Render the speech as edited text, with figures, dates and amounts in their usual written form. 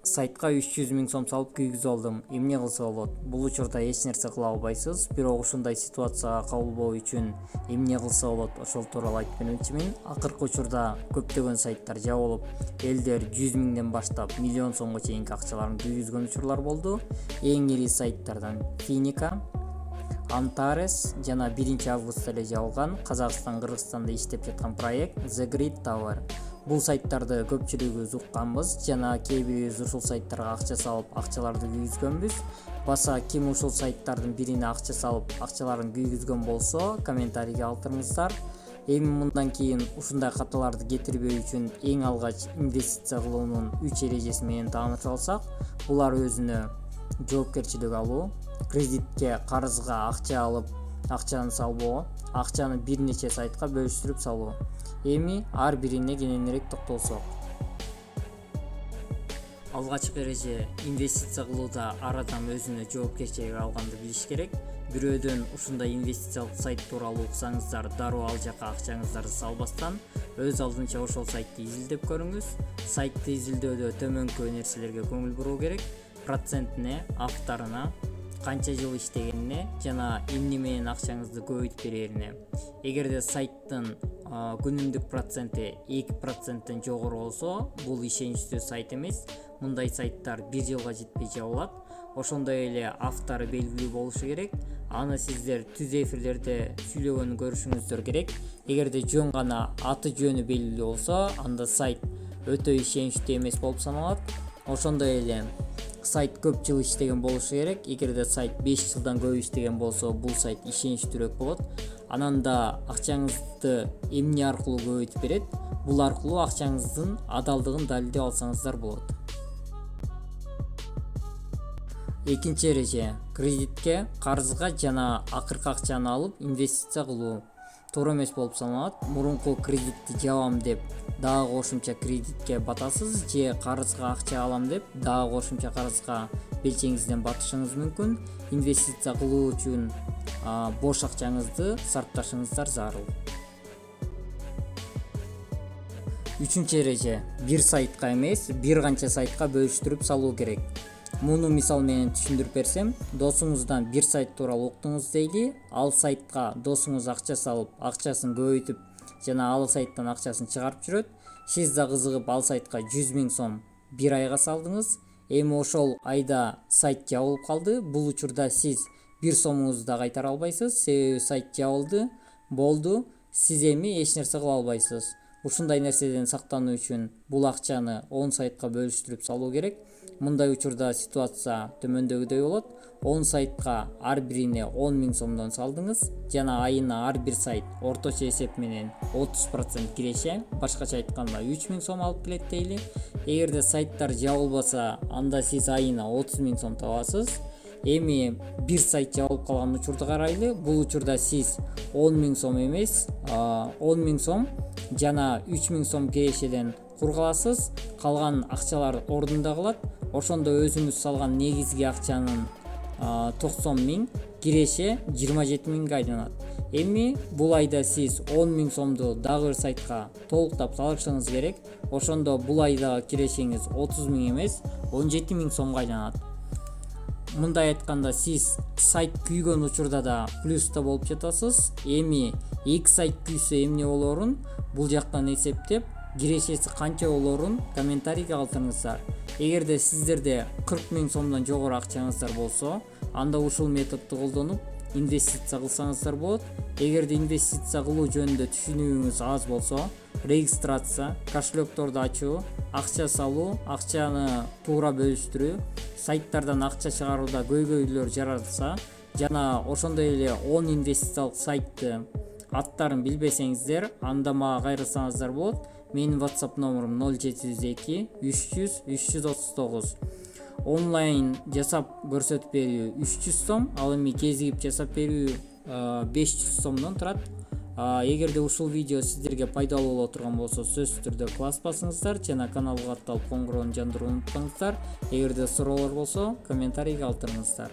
Сайтка 300 000 сом салып күйгүзүп алдым. Эмне кылса болот? Бул учурда эч нерсе кыла албайсыз. Бирок ушундай ситуацияга кабылбоо үчүн эмне кылса болот? Ошол тууралуу айтып бермекчимин. Акыркы учурда көптөгөн сайттар жабылып, элдер 100 000ден баштап миллион сомго чейинки акчаларын күйгүзгөн учурлар болду. Эң ири сайттардан Finika, Antares жана 1 августта эле жабылган Казакстан, Кыргызстанда иштеп жаткан проект The Grid Tower. Бул сайттарды көпчүлүгүбүз укканбыз жана кээ бирибиз ушул сайттарга акча салып, акчаларды күйгүзгөнбүз. Баса ким ушул сайттардын бирине акча салып, акчаларын күйгүзгөн болсо, комментарийге калтырыңыздар. Эми мындан кийин ушундай каталарды кетирбөө үчүн эң алгач инвестиция кылуунун 3 эрежеси менен тааныша алсак, булар өзүнө жоопкерчилик алуу, кредитке, карызга акча алып, акчаны салбоо, акчаны бир нече сайтка бөлүштүрүп салуу. Эми ар бирине кененирээк токтолсок. Алгачкы эреже инвестиция кылууда ар адам өзүнө жоопкерчилик алганды билиш керек. Бирөөдөн ушундай инвестициялык сайт тууралуу уксаңыздар, дароо ал жака акчаңыздарды салбастан өз алдынча ошол сайтты изилдеп көрүңүз. Сайтты изилдөөдө төмөнкү нерселерге көңүл буруу керек. Процентине, авторуна, канча жыл иштегенине жана эмне менен акчаңызды көбөйтүп берерине. Эгерде сайттын күнүмдүк проценти 2%тен жогору болсо, бул ишеничтүү сайт эмес. Мындай сайттар 1 жылга жетпей жабылат. Ошондой эле автору белгилүү болушу керек. Аны сиздер түз эфирлерде сүйлөгөнү көрүшүңүздөр керек. Эгерде жөн гана аты жөнү белгилүү болсо, анда сайт өтө ишеничтүү эмес болуп саналат. Ошондой эле сайт көп жыл иштеген болушу керек. Эгерде сайт 5 жылдан көп иштеген болсо, бул сайт ишеничтүүрөөк болот. Анан да акчаңызды эмне аркылуу көбөйтүп берет? Бул аркылуу акчаңыздын адалдыгын далилдеп алсаңыздар болот. Экинчи эреже кредитке, карызга жана акыркы акчаны алып инвестиция кылуу туура эмес болуп саналат. Мурунку кредитти жабам деп дагы кошумча кредитке батасыз, же карызга акча алам деп дагы кошумча карызга белчеңизден батышыңыз мүмкүн. Инвестиция кылуу үчүн бош акчаңызды сарпташыңыздар зарыл. Үчүнчү эреже бир сайтка эмес, бир канча сайтка бөлүштүрүп салуу керек. Муну мисал менен түшүндүрүп берсем, досуңуздан бир сайт тууралуу уктуңуз дейли, ал сайтка досуңуз акча салып, акчасын көбөйтүп жана ал сайттан акчасын чыгарып жүрөт. Сиз да кызыгып ал сайтка 100 000 сом бир айга салдыңыз. Эми ошол айда сайт жабылып калды. Бул учурда сиз 1 сомуңузду да кайтара албайсыз, себеби сайт жабылды, болду. Сиз эми эч нерсе кыла албайсыз. Ушундай нерседен сактануу үчүн бул акчаны 10 сайтка бөлүштүрүп салуу керек. Мындай учурда ситуация төмөндөгүдөй болот. 10 сайтка ар бирине 10 000 сомдон салдыңыз жана айына ар бир сайт орточо эсеп менен 30% киреше, башкача айтканда 3 000 сом алып келет дейли. Эгерде сайттар жабылбаса, анда сиз айына 30 000 сом табасыз. Эми бир сайт жабылып калган учурду карайлы. Бул учурда сиз 10 000 сом эмес, 10 000 сом жана 3 000 сом кирешеден кур каласыз. Калган акчалар ордунда калат. Ошондо өзүңүз салган негизги акчанын 90 000, киреше 27 000га айланат. Эми бул айда сиз 10 000 сомду дагы бир сайтка толуктап салышыңыз керек. Ошондо бул айдагы кирешеңиз 30 000 эмес, 17 000 сомго айланат. Мындай айтканда, сиз сайт күйгөн учурда да плюста болуп жатасыз. Эми 2 сайт күйсө эмне болорун бул жактан эсептеп, кирешеси канча болорун комментарийге калтырыңыздар. Эгерде сиздерде 40 000 сомдон жогору акчаңыздар болсо, анда ушул методду колдонуп инвестиция кылсаңыздар болот. Эгерде инвестиция кылуу жөнүндө түшүнүгүңүз аз болсо, регистрация, кошелекторду ачуу, акча салуу, акчаны туура бөлүштүрүү, сайттардан акча чыгарууда көйгөйлөр жаралса жана ошондой эле 10 инвестициялык сайтты аттарын билбесеңиздер, анда мага кайрылсаңыздар болот. Менин WhatsApp номерум 0702 300 339. Онлайн жасап көрсөтүп берүү 300 сом, ал эми кезигип жасап берүү 500 сомдон турат. Эгерде ушул видео сиздерге пайдалуу боло турган болсо, сөзсүз түрдө класс басыңыздар жана каналга катталып коңгуроonu жандырууну унутпаңыздар. Эгерде суроолор болсо, комментарийге калтырыңыздар.